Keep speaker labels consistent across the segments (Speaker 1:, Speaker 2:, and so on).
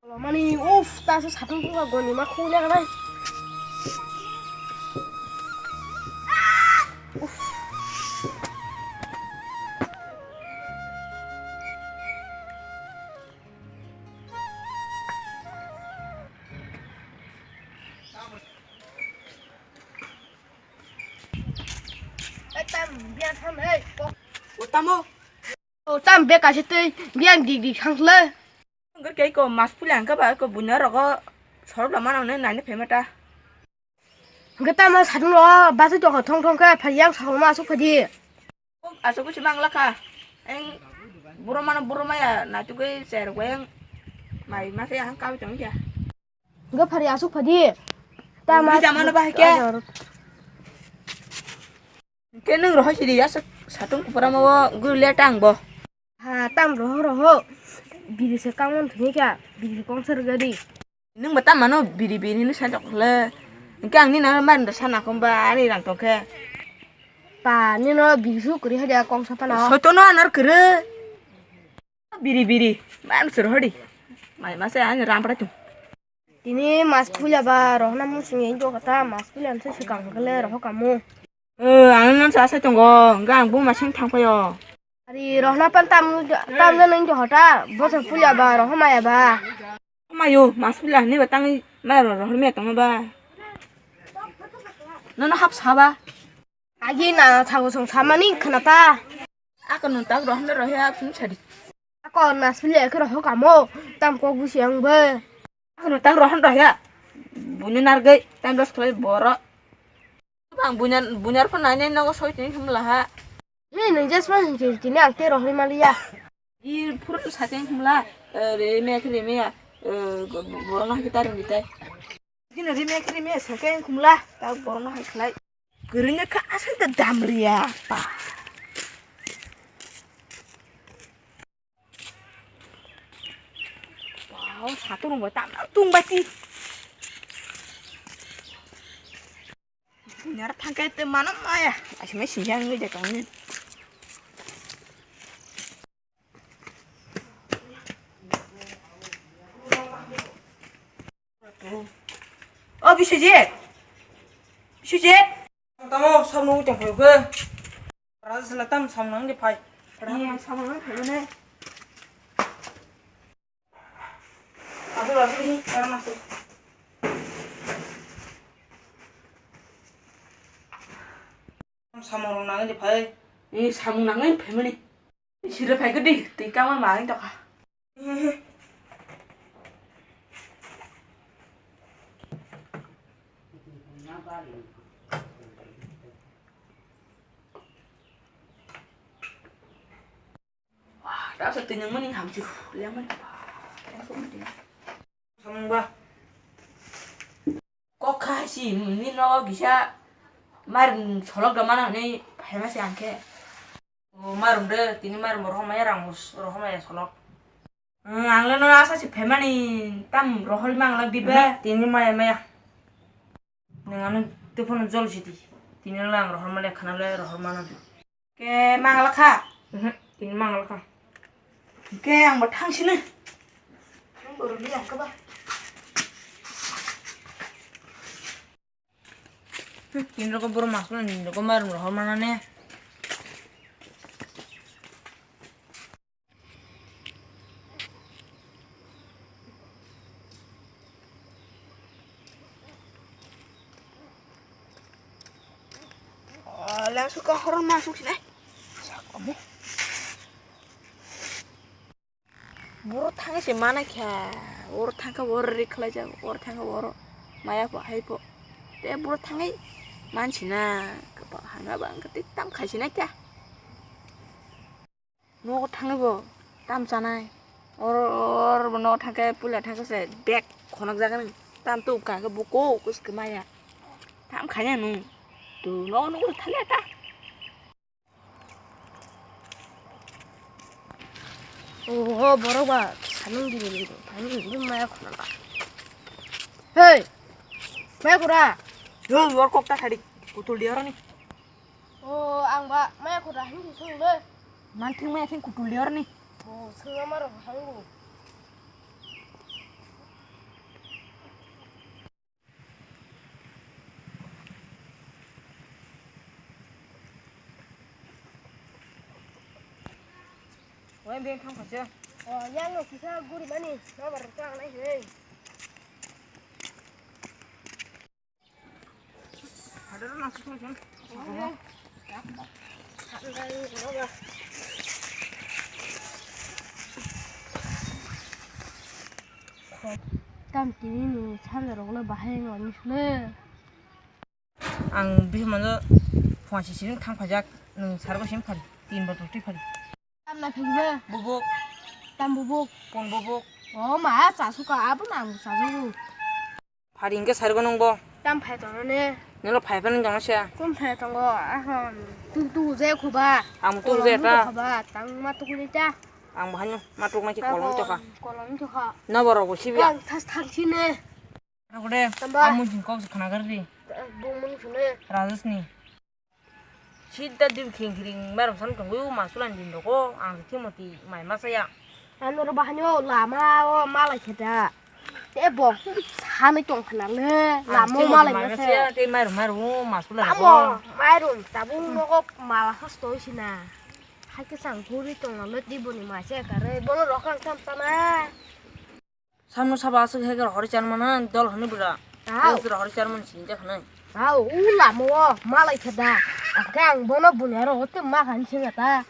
Speaker 1: Mani ta sẽ sạt không có còn gì mà khô nha đây. Tam biar tham ơi.
Speaker 2: Utamo,
Speaker 1: Tam biar kasih tu biar di khang le.
Speaker 2: cái cô mas pulang các bạn cô bún nhớ rồi có số là mà nào nên này nó phải mà ta.
Speaker 1: Cái tam mà sạt nó ba sẽ cho họ thông thông cái phải giang sau mà xuống phải đi.
Speaker 2: À số cái chimang lắc à, anh buru mana ya, nah tu cái xe rồi anh mày mà sẽ ăn cao chẳng kìa.
Speaker 1: Cái phải giang xuống phải đi. Tam mà
Speaker 2: Đi mana bah kia. Cái nương rồi gì đi á, sát tung của mà gửi lẹ tang bo.
Speaker 1: Ha tam rồi. Biri se kamu thuni kya biri konser gadi.
Speaker 2: Nương mà tam mà nó biri nó sang chọc le. Cái anh ní nó mang được sang nào không ba anh đi làm tao khe.
Speaker 1: Pa ni no biri su kuri haja kong sapa na.
Speaker 2: Thôi tôi nó kere. Biri, mana suruh di. Mày mà sẽ anh ram pada tu.
Speaker 1: Tini mas puja ba rohna musuh yang jo kata mas puja anse sikang kele roh kamu.
Speaker 2: Anh nó sẽ chồng go, gang bung mà sinh thang phải yo.
Speaker 1: Ari rohna pan tam na neng jo hota bos puja ba roh maya ba.
Speaker 2: Mayo, masuk lah ni batang mana roh mẹ tao ba. Nó hấp sao ba?
Speaker 1: Agi na thago song samani khanata.
Speaker 2: Aku nonton roh nó roh ya pun cari.
Speaker 1: Kon mas puja ke roh kamu tam ko bu siang be.
Speaker 2: Aku nonton roh ya. Bunyi nargai, tam dos kali borok. Bang bunyar pun nanya nak soi ini semula ha.
Speaker 1: Ni neng jasman tini angke roh lima liya.
Speaker 2: I purut saja yang semula. Reme ya. Borong kita ring kita. Ini reme saja yang semula. Tahu borong kelai. Gerenya ke asal dedam ria apa? Wow, satu nombor tak tung bati. Nyara thangkai te mana maya? Asyik masih siang ni jatuhnya. Oh bisa je.
Speaker 3: Tamo samnung chẳng phải cơ. Ra sẽ là tâm samnung đi phải.
Speaker 2: Ini sama orang mana?
Speaker 3: Masuk lagi sini, sekarang masuk. Samnung nang đi phải.
Speaker 2: Ini sama orang mana ni? Sirap hai ke di? Tika mah main tak? Đã sợ tình nhân mình hàm chịu lắm anh
Speaker 3: Samnung ba.
Speaker 2: có khai gì mình nó kì sa mar solok da mana này phải mà sang ke
Speaker 3: Marum deh, tini marum roh maya rangus, roh maya solok.
Speaker 2: ang le no asa si phải mà ni tam rohol mang lag di ba
Speaker 3: Tini maya. Dengan telepon jol sih. Tini lang roh maya khana le roh mana.
Speaker 2: ke mang lag kha
Speaker 3: Tini mangal ka.
Speaker 2: ke ang một thang xin nữa baru lihat ke ba
Speaker 3: Tini ko buru masuk nih, ko marum roh mana nih?
Speaker 2: langsung ke orang masuk sini kamu buru thang si mana kya buru thang ka buru rikla ja buru thang ka buru maya po hai po te buru thang ai manchi na ka ba hanga bang ka tik tam khai sini kya no thang bo tam sanai or no thang ka pula thang ka se bag khonak jaga ni tam tu ka ka buko kus ka maya tam khanya nu tu no thale ta
Speaker 1: Oh boro ba sanung di ni. Tani ni maya khona. Hey. Maya kura.
Speaker 2: yo yor kok ta thadi kutul dia orang ni
Speaker 1: Oh ang ba maya kura ni sung le.
Speaker 2: manting me kutul dia orang ni
Speaker 1: Oh sunga maro hangu.
Speaker 3: 왜 비행 탐 갔어?
Speaker 1: 양로 기사 구리 많이 나바로 짱 나이.
Speaker 3: 다리를 놨어 좀.
Speaker 1: 땀 뛰니 살려러 올라 바행 아니시네.
Speaker 3: 안 비서 먼저 포화시 지금 탐 가자. 능 살고 싶은 팔. 띠인버 도티 팔.
Speaker 1: 땀나 피기면
Speaker 3: 부복,
Speaker 1: 땀 부복.
Speaker 3: 본 부복.
Speaker 1: 마 자수가 아브나 못 자수.
Speaker 3: 팔이 인게 살고 농보.
Speaker 1: 땀 팔더네.
Speaker 3: 내가 팔배는 장시야.
Speaker 1: 좀 팔던 거 아한 뚜뚜제 고바.
Speaker 3: 아무 또 제다.
Speaker 1: 고바 땅마 뚜구리자.
Speaker 3: 아무 한요. 마tuk 마치 kolong coba.
Speaker 1: 꼴랑 저가.
Speaker 3: 나버라고 시비야.
Speaker 1: 다시 당치네.
Speaker 3: 그래.
Speaker 1: tambah.
Speaker 3: 아무 진 거기서 가나 그러지.
Speaker 1: 봉문 주네.
Speaker 3: 라졌니. 시다 딩킹킹 마름 산 정고 마술한 진도고 안 티모티 마이 마사야.
Speaker 1: 안으로 바뇨 라마 말라 쳤다. 대보 산이 좀 하나네. 라모 말라
Speaker 3: 마사야. 때 마루 마술한
Speaker 1: 라모 마이룸 따봉 먹어 말라 하스토시나. 하기상 고리 동안 몇 디보니 마셔 가래. 뭐는 로칸 참잖아.
Speaker 3: 삼루 사바스 해결 허리지 않으면은 널 하는 비라. 그래서 허리지 않으면 진짜 하는.
Speaker 1: 아우 라모 말라 쳤다. 아강 뭐는 분야로 어때 막 한심하다.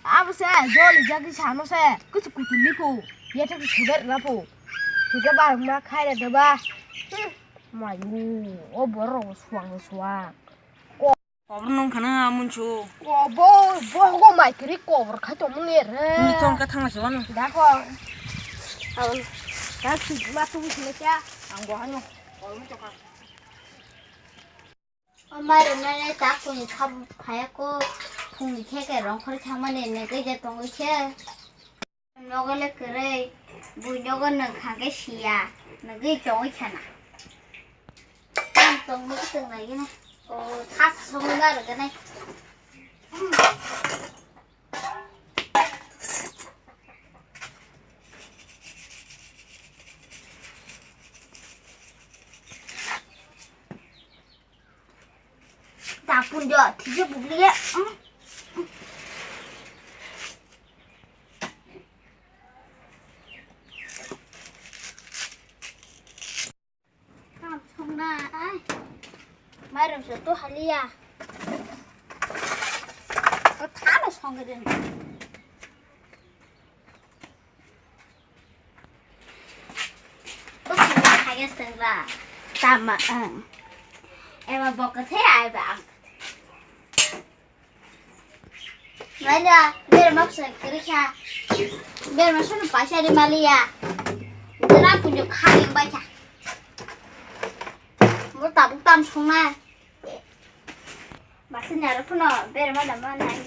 Speaker 1: 아버세 저리 자기 사노세 그치 구틀리포 얘한테 세배라포 그게 바로 막 카이래 더봐 마유 뭐라고 수왕
Speaker 3: 거부는 가나 아문추.
Speaker 1: 뭐하고 마이 그리 꼬부러 가도 먹네래
Speaker 3: 미통 까탕나 시원은.
Speaker 1: 나고 아우 나 지금 맞추고 싶냐
Speaker 3: 안고 하뇨. 얼마 쪽 가.
Speaker 4: 엄마를 맨날 닦고니 참 하얗고 풍이 캐게 렁커리 창만에 있는 그 이제 동의체 너걸래 그래 무조건은 가게 시야 너그 동의체나 동의 등나기네 다 성나를 그네 나쁜 저 뒤져보기에 응? 성나 말하면서 또 할리야 다는 성거든 또 하겠습니다 담아 응 em bọc cái thế ai bạn nói ra đây là mắc sợi cái cha đây là số phải xe đi Malia đây là cũng được hai miếng bay chả muốn tập cũng tâm xuống này bà xin nhà đó phun nọ đây là mà làm ăn này